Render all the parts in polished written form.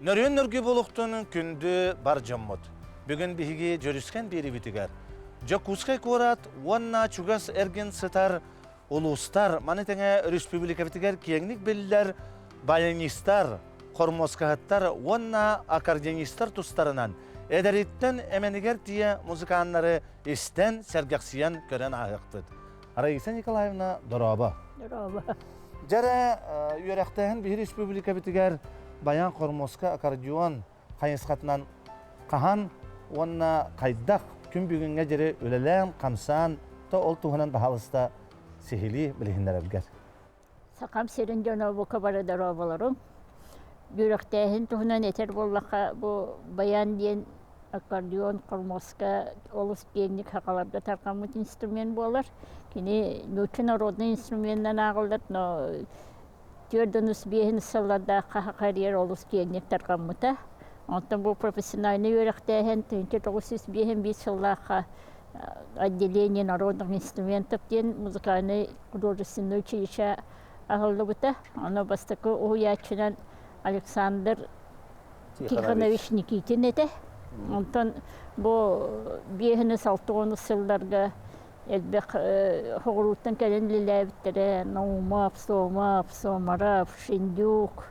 Nörüyen nörgü boluqtunun kündü bar jammot. Bugün bihigi jörüsken biri bitiger. Jakuskay korat, wanna çugas ergin sıtar, ulustar, manetenge Respublika bitiger kiyenglik belliler, bayanistar, kormoskahattar, wanna akardionistar tustarınan, ederitten emeniger diye muzikanları isten sergaksiyan gören ayıqtıd. Raisa Nikolayevna Doraba. Doraba. Jara yürekten bir Respublika bitiger, bayan kormoska akordeon kayıskatından kahan wanna kaydak gün bugünge jere ölelen kamsan to ol tuhanan bahalısta sihili bilihinler bilger. Sakam serin döno bu kabara dorobalarım. Yürektehin tuhunan eter bollaka bu bayan diyen akordeon, kormoska, olus genglik hakalarda tarkamut instrument bolar. Kini nötün narodny instrumentten ağıldır. No gördünüz bihin sallarda kariyer olus genglik tarkamuta. Ondan bu profesyonelni yürektehin tünke 901 bir sallarda отделение народных инструментов ден музыкальный художественное училище ахыллыбыта. Оно бастакы уячынан Александр Тихонович Никитин эте. Онтон бу бехини салтуону сылдарга элбек хоғыруттан кәлен лиләбиттере Наумов, Сомов, Сомаров, Шиндюк,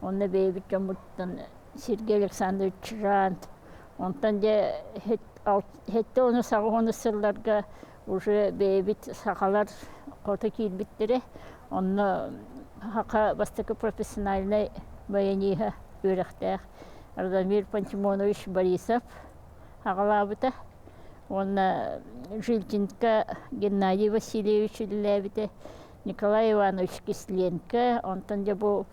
онна бейбит жамуттан Сергей Александрович Рант. Онтан де хетте оны сағуыны сылларға уже бейбит сақалар қоты кейлбіттері. Оны хақа бастықы профессиональный баяниға өріқтәқ. Радомир Пантимонович Борисов хағалабыта. Оны Жилченко Геннадий Васильевич үліләбіті. Николай Иванович Кисленко. Онтан де бұл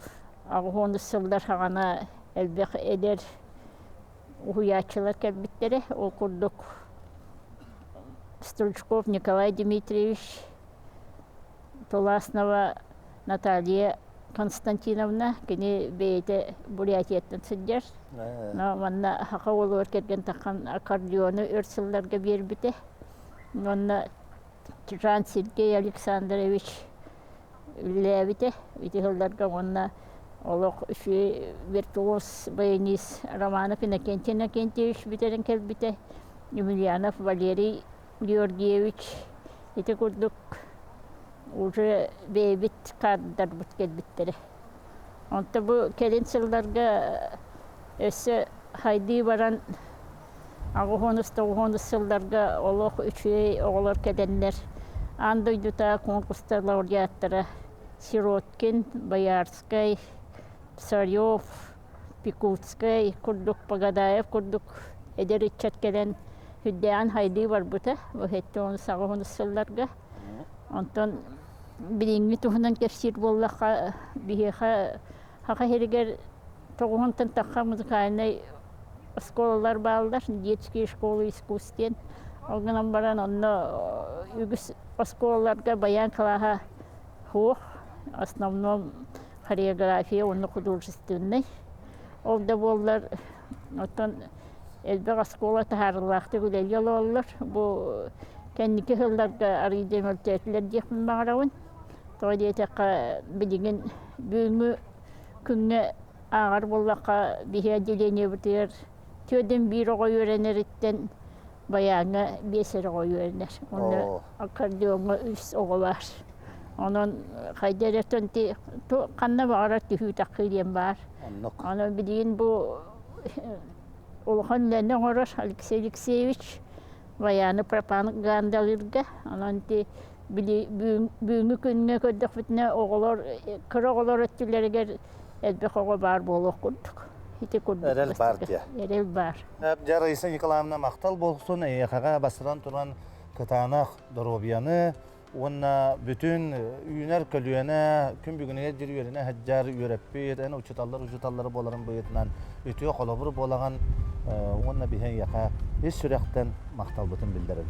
ағуыны сылдар хағана әлбек әдер уячылар кәлбіттері. Ол күрдік Стручков Николай Дмитриевич, Толаснова Наталья Константиновна, кені бейті Бурятияттан сыддер. Манна хақа олы өркерген таққан аккордеоны өрсіллерге бербіті. Манна Жан Сергей Александрович үләбіті. Үйтіғылдарға манна олық үші виртуоз баянист Романов Иннокентий Иннокентьевич бітерін кәлбіті. Емельянов Валерий Георгиевич. Еті күрдік уже бейбит каддар бұт кәлбіттері. Онта бұл кәлін сылларға өсі хайди баран ағуғоныс сылларға олық үші оғылар кәденлер. Андойдута конкурстар лауреаттары Сироткин, Боярскай, Писарев, Пикутскай, Курдук Погадаев, Курдук Эдеритчат кәлен хүддеян хайди бар бұта. Бұл хетті оны сағуғоныс сылларға. Онтан билинги туһунан кепсир боллаха бихеха хака херигер тоғунтан таққа музыкальный школалар балдар, детские школы искусствен. Олганан баран онно үгіс школаларга баян калаха хух, основном хореография, онно художественный. Олда боллар, отан элбек школа тахарылақты күлелгел оллар. Бу кәннеке хылларга арыйды мөлтәтлер дияқпын бағарауын. Тоғыды етеққа білеген бүйіңі күнге ағар боллаққа бихе отделение бітер. Төден бір оғай өренеріттен баяңы бесер оғай өренер. Оны аккордеонға үс оғы бар. Оның қайдар әтінті қанна бағарар түхі таққылен бар. Оны білеген бұл олған ләні ғорар Алексей Алексеевич баяны пропагандалырга, ананти бүгүнкү күнгө көддөк битне оголор, кыр оголор өттүлерге элбек ого бар болук курдук. Хите курдук. Эрел бар дия. Эрел бар. Раиса Николаевна мактал болсун, эяқаға бастыран туран кытанақ Доробияны, онна бүтүн үйінер көлüyene, күн бүгүнеге жирüyerine хаджар үйреппет, аны учуталлары боларын быйытынан өтüе қолабыр болаған онна бихен яқа ес сүректен мақтал бұтын білдірі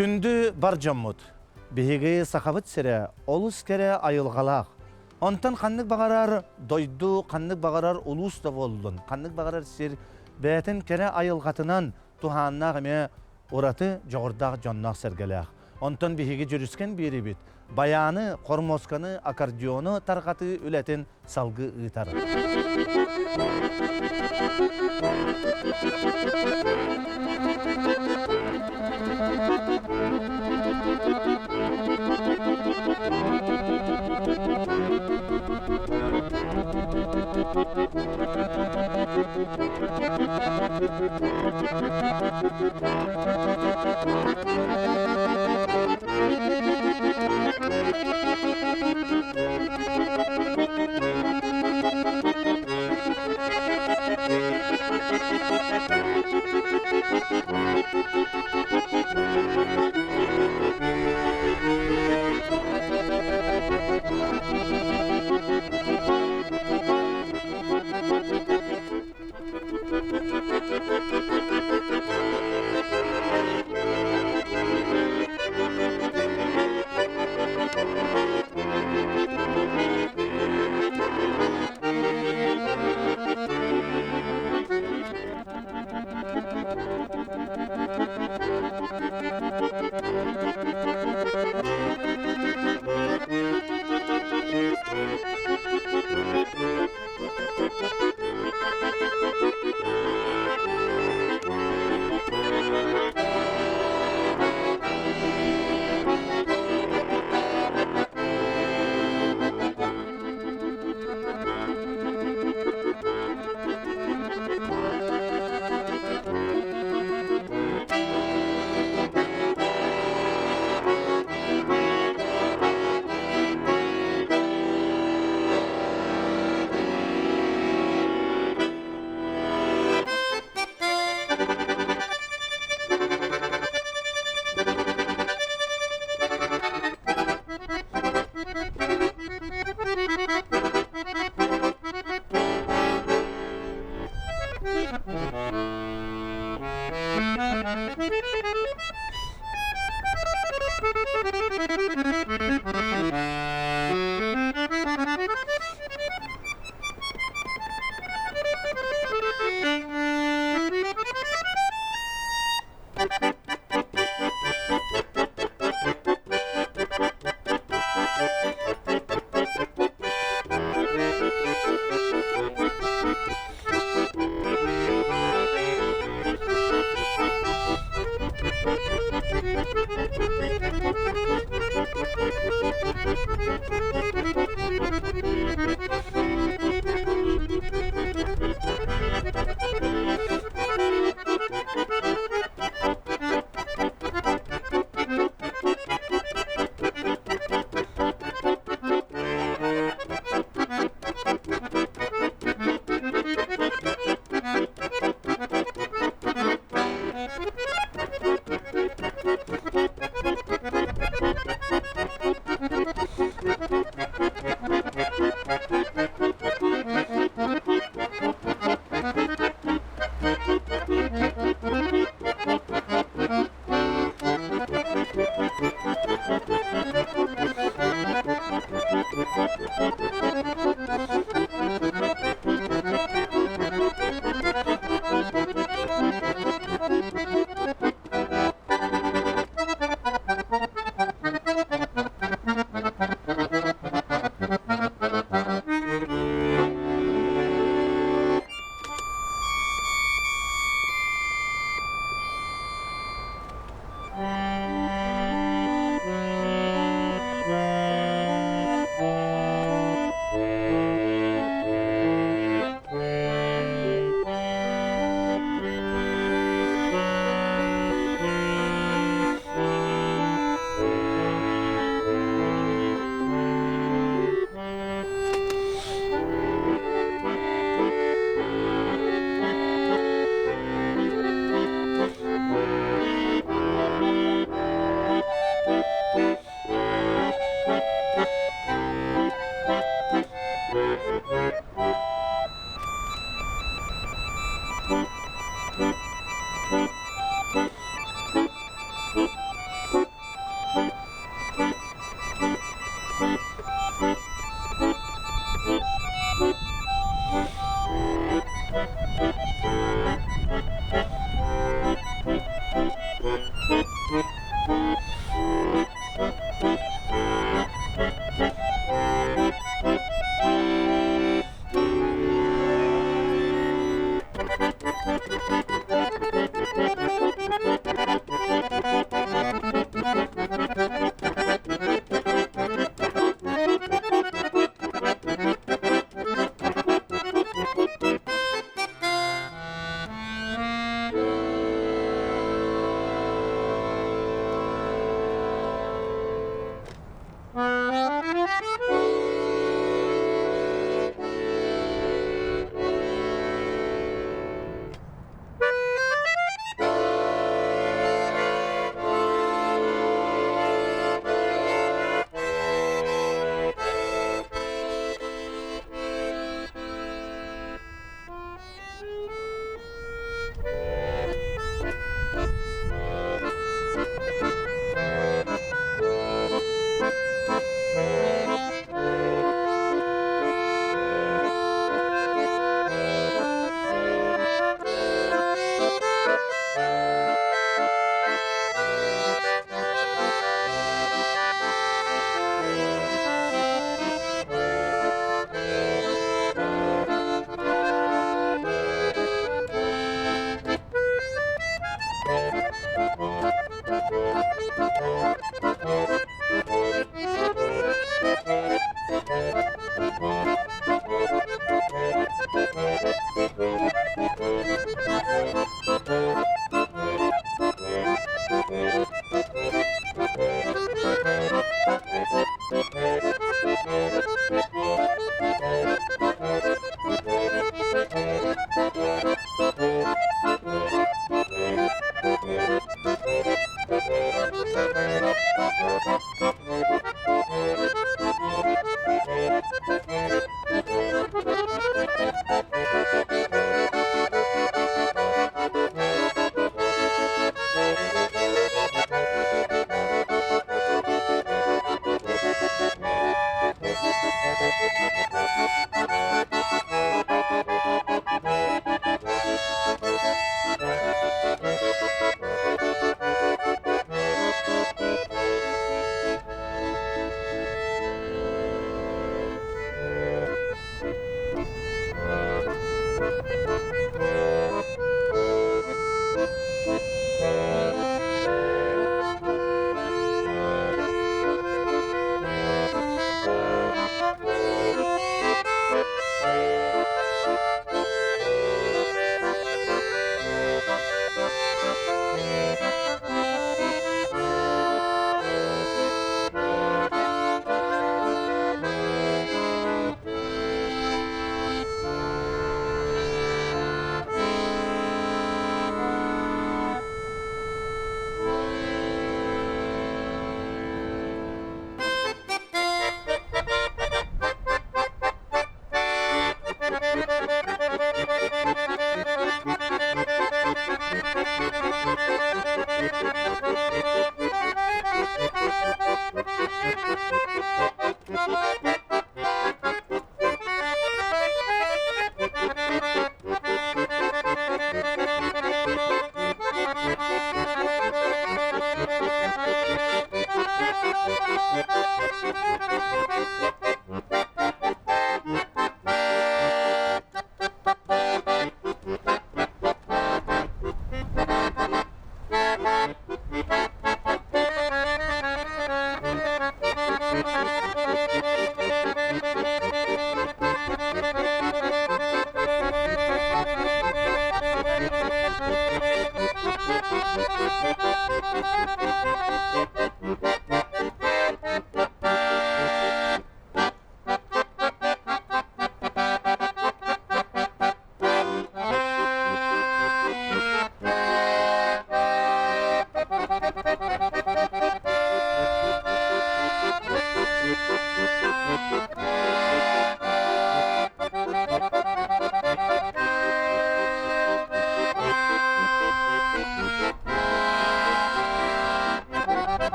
Күндү бар жаммут. Биһиги сахабыт сире, олус кере айылгалақ. Онтан қаннық бағарар дойду, қаннық бағарар улус да болдun. Қаннық бағарар сир бәтін кере айылғатынан туханнақ эме ураты жоғырдақ жоннақ сәргеләқ. Онтан биһиги жүріскен бири бит. Баяны, кормосканы, аккордеону тарқаты үлетін салгы ытары.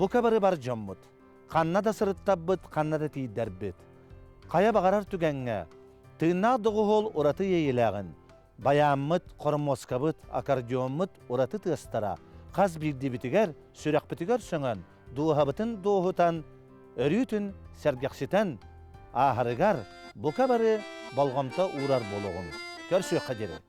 Bu kabары бар жоммут. Қанна да сырыттаббыт, қанна да тииддербит. Қая бағарар түгенге, тыыннақ дұғығол ораты ейіләғін. Баяммыт, қормоскабыт, аккордеонмыт ораты тыстара. Қаз бірді бітігер, сүрек бітігер сөңін. Дуғабытын дуғытан, өрүтін, сәргәқсітен. Ахарыгар, bu kabары балғамта урар болуғын. Көрсөк қадері.